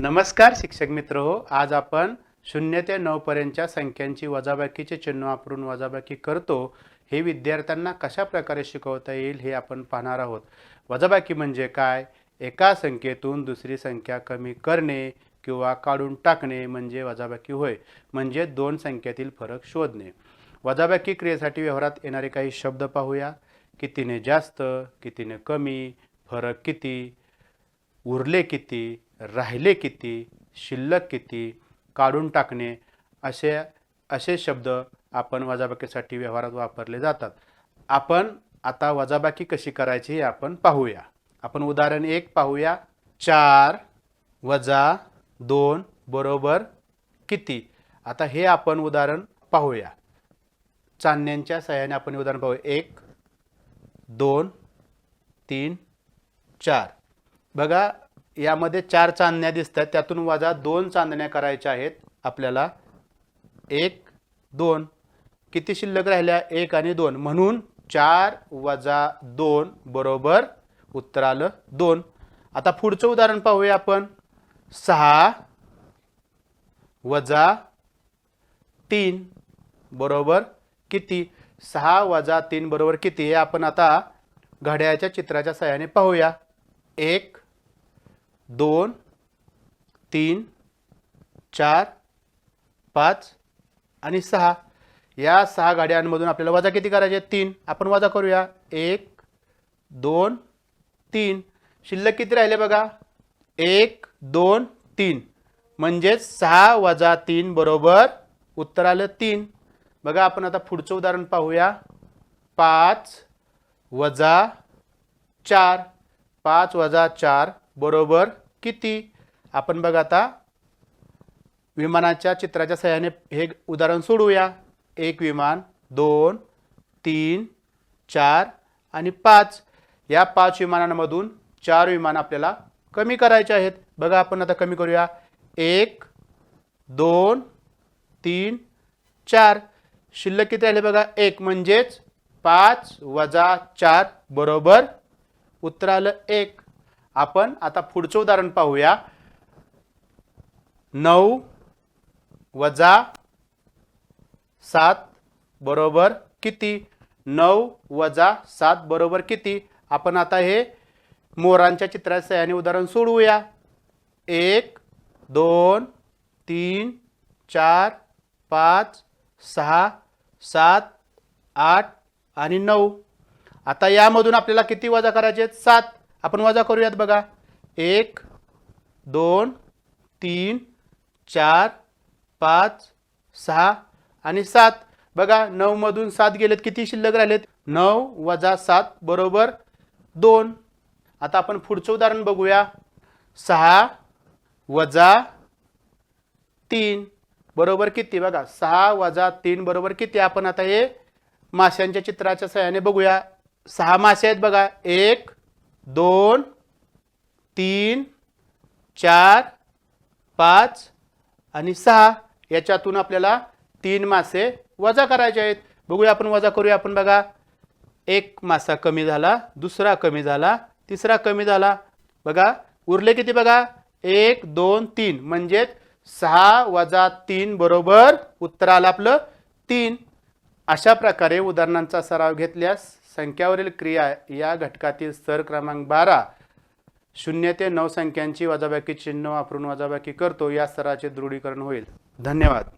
नमस्कार शिक्षक मित्र हो. आज आपण 0 ते 9 पर्यंतच्या संख्यांची वजाबाकीचे चिन्ह वापरून वजाबाकी करतो हे विद्यार्थ्यांना कशा प्रकारे शिकवता येईल हे आपण पाहणार आहोत. वजाबाकी म्हणजे काय? एका संख्येतून दुसरी संख्या कमी करणे किंवा काढून टाकणे म्हणजे वजाबाकी होय. म्हणजे दोन संख्यातील फरक शोधणे. वजाबाकी क्रियेसाठी व्यवहारात येणारे काही शब्द पाहूया. कितीने जास्त, कितीने कमी, फरक किती, उरले किती, राहिले किती, शिल्लक किती, काढून टाकणे असे शब्द आपण वजाबाकीसाठी व्यवहारात वापरले जातात. आपण आता वजाबाकी कशी करायची हे आपण पाहूया. आपण उदाहरण 1 पाहूया. 4 वजा 2 बरोबर किती? आता हे आपण उदाहरण पाहूया. चांदण्यांच्या सहाय्याने आपण उदाहरण पाहूया. 1 2 3 4. बघा यामध्ये 4 चांदण्या दिसतात. त्यातून वजा 2 चांदण्या करायच्या आहेत आपल्याला. 1 2 किती शिल्लक राहिल्या? 1 आणि 2. म्हणून 4 वजा 2 बरोबर उत्तर आलं 2. आता पुढचं उदाहरण पाहूया आपण. 6 वजा 3 बरोबर किती? 6 वजा 3 बरोबर किती? हे आपण आता घड्याळाच्या चित्राच्या सहाय्याने पाहूया. 1 2 3 4 5 आणि 6. या 6 घड्याळांमधून आपल्याला वजा किती करायचे? 3. आपण वजा करूया. 1 2 3. शिल्लक किती राहिले बघा? 1 2 3. म्हणजेच 6 वजा 3 बरोबर उत्तर आलं 3. बघा आपण आता पुढचं उदाहरण पाहूया. 5 वजा 4. 5 वजा 4 बरोबर किती? आपण बघा आता विमानाच्या चित्राच्या सहाय्याने हे उदाहरण सोडवूया. 1 विमान, 2 3 4 आणि 5. या 5 विमानांमधून 4 विमान आपल्याला कमी करायचे आहेत. बघा आपण आता कमी करूया. 1 2 3 4. शिल्लक किती राहिले बघा? 1. म्हणजेच 5 वजा 4 बरोबर उत्तर आलं 1. आपण आता पुढचं उदाहरण पाहूया. 9 वजा 7 बरोबर किती? 9 वजा 7 बरोबर किती? आपण आता हे मोरांच्या चित्राच्या सहाय्याने उदाहरण सोडवूया. 1 2 3 4 5 6 7 8 आणि 9. आता यामधून आपल्याला किती वजा करायचे आहेत? 7. आपण वजा करूयात बघा. 1 2 3 4 5 6 आणि 7. बघा 9 मधून 7 गेलेत. किती शिल्लक राहिलेत? 9 वजा 7 बरोबर 2. आता आपण पुढचं उदाहरण बघूया. 6 वजा 3 बरोबर किती? बघा 6 वजा 3 बरोबर किती? आपण आता हे माशांच्या चित्राच्या सहाय्याने बघूया. 6 मासे आहेत बघा. 1 2 3 4 5 आणि 6. याच्यातून आपल्याला 3 मासे वजा करायचे आहेत. बघूया आपण वजा करूया. आपण बघा 1 मासा कमी झाला, दुसरा कमी झाला, तिसरा कमी झाला. बघा उरले किती? बघा 1 2 3. म्हणजे 6 वजा 3 बरोबर उत्तर आलं आपलं 3. अशा प्रकारे उदाहरणांचा सराव घेतल्यास संख्यावरील क्रिया या घटकातील स्तर क्रमांक 12 0 ते 9 संख्यांची वजाबाकी चिन्ह वापरून वजाबाकी करतो या स्तराचे दृढीकरण होईल. धन्यवाद.